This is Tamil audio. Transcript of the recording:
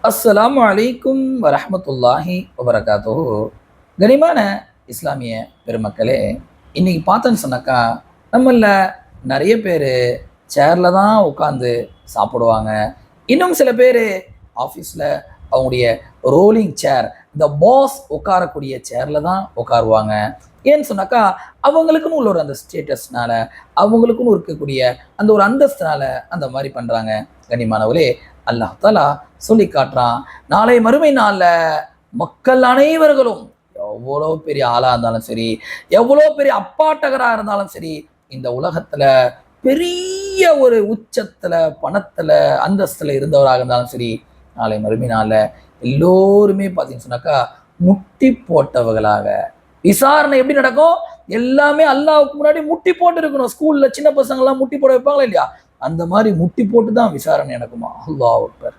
அஸ்ஸலாமு அலைக்கும் வரஹ்மத்துல்லாஹி வபரகாத்துஹு. கனிமான இஸ்லாமிய பெருமக்களே, இன்னைக்கு பார்த்தோன்னு சொன்னாக்கா, நம்மள நிறைய பேர் சேரில் தான் உட்காந்து சாப்பிடுவாங்க. இன்னும் சில பேர் ஆஃபீஸில் அவங்களுடைய ரோலிங் சேர், இந்த பாஸ் உட்காரக்கூடிய சேரில் தான் உட்காருவாங்க. ஏன்னு சொன்னாக்கா, அவங்களுக்குன்னு உள்ள ஒரு அந்த ஸ்டேட்டஸ்னால, அவங்களுக்குன்னு இருக்கக்கூடிய அந்த ஒரு அந்தஸ்துனால அந்த மாதிரி பண்ணுறாங்க. கனிமானவர்களே, அல்லாஹ் தாலா சொல்லி காட்டுறான், நாளை மறுமை நாள்ல மக்கள் அனைவர்களும் எவ்வளோ பெரிய ஆளா இருந்தாலும் சரி, எவ்வளோ பெரிய அப்பாட்டகரா இருந்தாலும் சரி, இந்த உலகத்துல பெரிய ஒரு உச்சத்துல, பணத்துல, அந்தஸ்துல இருந்தவராக இருந்தாலும் சரி, நாளை மறுமை நாள்ல எல்லோருமே பார்த்தீங்கன்னு சொன்னாக்கா முட்டி போட்டவர்களாக விசாரணை எப்படி நடக்கும்? எல்லாமே அல்லாஹ்வுக்கு முன்னாடி முட்டி போட்டு இருக்கணும். ஸ்கூல்ல சின்ன பசங்க எல்லாம் முட்டி போட வைப்பாங்களா இல்லையா? அந்த மாதிரி முட்டி போட்டு தான் விசாரணை நடக்குமா? அல்லாஹ் அக்பர்.